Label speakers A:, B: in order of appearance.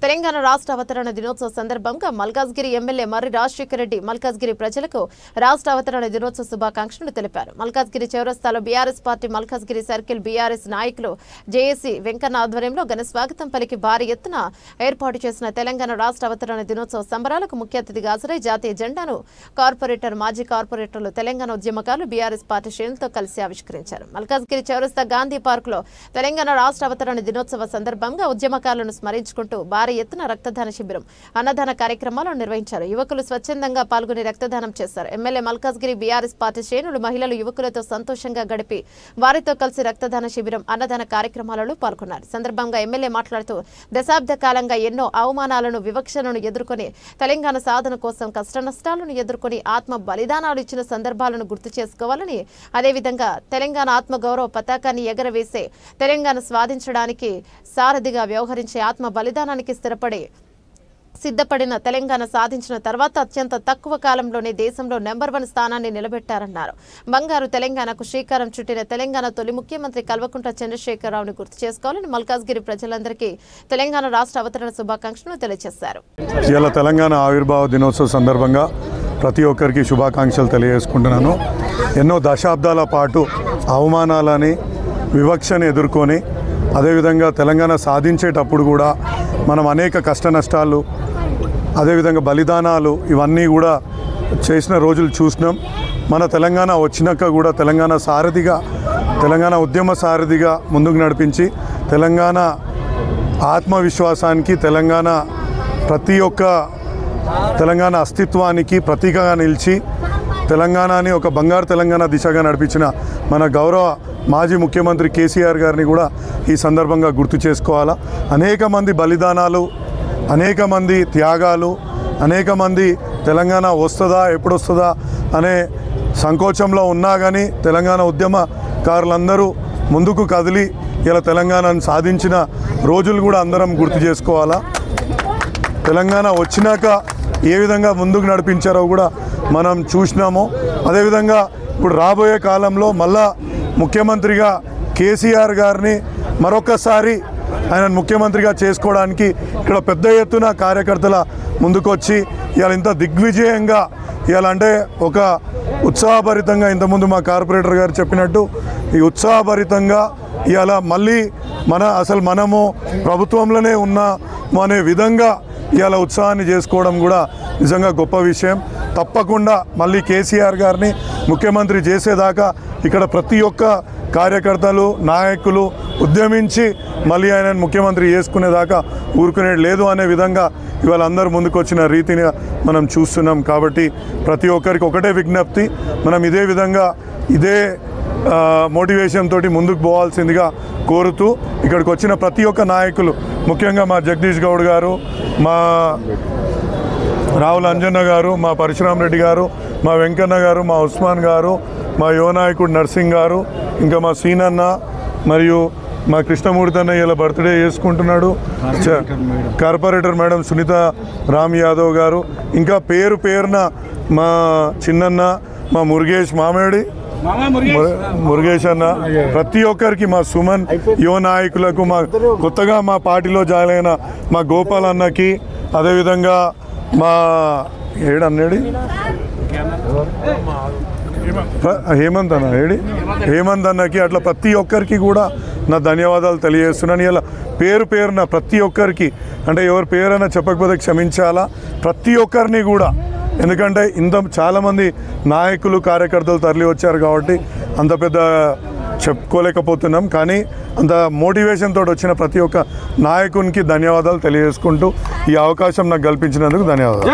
A: తెలంగాణ రాష్ట్ర అవతరణ దినోత్సవ సందర్భంగా మల్కాజ్గిరి ఎమ్మెల్యే మర్రి రాజశేఖర రెడ్డి మల్కాజ్గిరి ప్రజలకు రాష్ట్ర అవతరణ దినోత్సవ శుభాకాంక్షలు తెలిపారు. మల్కాజ్గిరి చౌరస్తాలో BRS party Malkajgiri circle BRS నాయకులు జేఏసీ వెంకన్న ఆధ్వర్యంలో ఘన స్వాగతం పలికి భారీ ఎత్తున ఏర్పాటు చేసిన తెలంగాణ రాష్ట్ర అవతరణ దినోత్సవ సంబరాలకు ముఖ్య అతిథిగా హాజరై జాతీయ జెండాను కార్పొరేటర్ మాజీ కార్పొరేటర్లు తెలంగాణ ఉద్యమకారులు బీఆర్ఎస్ పార్టీ శ్రేణులతో కలిసి ఆవిష్కరించారు. మల్కాజ్గిరి చౌరస్తా గాంధీ పార్కులో తెలంగాణ రాష్ట్ర అవతరణ దినోత్సవ సందర్భంగా ఉద్యమకారులను స్మరించుకుంటూ భారీ ఎత్తున రక్తదాన శిబిరం అన్నదాన కార్యక్రమాలను నిర్వహించారు. యువకులు స్వచ్ఛందంగా పాల్గొని రక్తదానం చేశారు. ఎమ్మెల్యే మల్కాజ్గిరి బీఆర్ఎస్ పార్టీ శ్రేణులు మహిళలు యువకులతో సంతోషంగా గడిపి వారితో కలిసి రక్తదాన శిబిరం అన్నదాన కార్యక్రమాలలో పాల్గొన్నారు. సందర్భంగా ఎమ్మెల్యే మాట్లాడుతూ దశాబ్ద కాలంగా ఎన్నో అవమానాలను వివక్షలను ఎదుర్కొని తెలంగాణ సాధన కోసం కష్టనష్టాలను ఎదుర్కొని ఆత్మ బలిదానాలు ఇచ్చిన సందర్భాలను గుర్తు చేసుకోవాలని, అదేవిధంగా తెలంగాణ ఆత్మగౌరవ పతాకాన్ని ఎగరవేసే తెలంగాణ స్వాధించడానికి సారథిగా వ్యవహరించే ఆత్మ బలిదానానికి సిద్ధపడిన తెలంగాణ సాధించిన తర్వాత అత్యంత తక్కువ కాలంలోనే దేశంలో నెంబర్ 1 స్థానాన్ని నిలబెట్టారన్నారు. బంగారు తెలంగాణకు శ్రీకారం చుట్టిన తెలంగాణ తొలి ముఖ్యమంత్రి కల్వకుంట్ల చంద్రశేఖరరావును గుర్తు చేసుకోవాలని మల్కాజ్గిరి ప్రజలందరికీ తెలంగాణ రాష్ట్ర అవతరణ శుభాకాంక్షలు తెలియజేశారు.
B: ఇలా తెలంగాణ ఆవిర్భావ దినోత్సవ సందర్భంగా ప్రతి ఒక్కరికి శుభాకాంక్షలు తెలియజేసుకుంటున్నాను. ఎన్నో దశాబ్దాల పాటు అవమానాలని వివక్షని ఎదుర్కొని అదేవిధంగా తెలంగాణ సాధించేటప్పుడు కూడా మనం అనేక కష్ట నష్టాలు అదేవిధంగా బలిదానాలు ఇవన్నీ కూడా చేసిన రోజులు చూసినాం. మన తెలంగాణ వచ్చినాక కూడా తెలంగాణ సారథిగా తెలంగాణ ఉద్యమ సారథిగా ముందుకు నడిపించి తెలంగాణ ఆత్మవిశ్వాసానికి ప్రతి ఒక్క తెలంగాణ అస్తిత్వానికి ప్రతీకగా నిలిచి తెలంగాణని ఒక బంగారు తెలంగాణ దిశగా నడిపించిన మన గౌరవ మాజీ ముఖ్యమంత్రి కేసీఆర్ గారిని కూడా ఈ సందర్భంగా గుర్తు చేసుకోవాలా. అనేక మంది బలిదానాలు, అనేక మంది త్యాగాలు, అనేక మంది తెలంగాణ వస్తుందా ఎప్పుడు వస్తుందా అనే సంకోచంలో ఉన్నా కానీ తెలంగాణ ఉద్యమకారులందరూ ముందుకు కదిలి ఇలా తెలంగాణను సాధించిన రోజులు కూడా అందరం గుర్తు చేసుకోవాలా. తెలంగాణ వచ్చినాక ఏ విధంగా ముందుకు నడిపించారో కూడా మనం చూసినాము. అదేవిధంగా ఇప్పుడు రాబోయే కాలంలో మళ్ళా ముఖ్యమంత్రిగా కేసీఆర్ గారిని మరొకసారి ఆయన ముఖ్యమంత్రిగా చేసుకోవడానికి ఇక్కడ పెద్ద ఎత్తున కార్యకర్తల ముందుకొచ్చి ఇవాళ ఇంత దిగ్విజయంగా ఇవాళ అంటే ఒక ఉత్సాహభరితంగా ఇంతకుముందు మా కార్పొరేటర్ గారు చెప్పినట్టు ఈ ఉత్సాహభరితంగా ఇవాళ మళ్ళీ మనము ప్రభుత్వంలోనే ఉన్నాము అనే విధంగా ఇవాళ ఉత్సాహాన్ని చేసుకోవడం కూడా నిజంగా గొప్ప విషయం. తప్పకుండా మళ్ళీ కేసీఆర్ గారిని ముఖ్యమంత్రి చేసేదాకా ఇక్కడ ప్రతి ఒక్క కార్యకర్తలు నాయకులు ఉద్యమించి మళ్ళీ ఆయనను ముఖ్యమంత్రి చేసుకునేదాకా ఊరుకునేది లేదు అనే విధంగా ఇవాళ అందరూ ముందుకు వచ్చిన రీతిని మనం చూస్తున్నాం. కాబట్టి ప్రతి ఒక్కరికి ఒకటే విజ్ఞప్తి, మనం ఇదే విధంగా ఇదే మోటివేషన్ తోటి ముందుకు పోవాల్సిందిగా కోరుతూ ఇక్కడికి వచ్చిన ప్రతి ఒక్క నాయకులు ముఖ్యంగా మా జగదీష్ గౌడ్ గారు, మా రావుల అంజన్న గారు, మా పరశురామ్ రెడ్డి గారు, మా వెంకన్న గారు, మా ఉస్మాన్ గారు, మా యువ నాయకుడు నర్సింగ్ గారు, ఇంకా మా సీనన్న మరియు మా కృష్ణమూర్తి అన్న ఇలా బర్త్డే చేసుకుంటున్నాడు, కార్పొరేటర్ మేడం సునీత రామ్ యాదవ్ గారు, ఇంకా పేరున మా చిన్నన్న, మా మురుగేష్ అన్న, ప్రతి ఒక్కరికి మా సుమన్ యువ నాయకులకు, మా కొత్తగా మా పార్టీలో జాయిన్ అయిన మా గోపాల్ అన్నకి, అదేవిధంగా మా హేమంత్ అన్నకి, అట్లా ప్రతి ఒక్కరికి కూడా నా ధన్యవాదాలు తెలియజేస్తున్నాను. ఇలా పేరున ప్రతి ఒక్కరికి, అంటే ఎవరి పేరైనా చెప్పకపోతే క్షమించాలా, ప్రతి ఒక్కరిని కూడా, ఎందుకంటే చాలామంది నాయకులు కార్యకర్తలు తరలి వచ్చారు కాబట్టి అంత పెద్ద చెప్పుకోలేకపోతున్నాం. కానీ అంత మోటివేషన్ తోటి వచ్చిన ప్రతి ఒక్క నాయకునికి ధన్యవాదాలు తెలియజేసుకుంటూ ఈ అవకాశం నాకు కల్పించినందుకు ధన్యవాదాలు.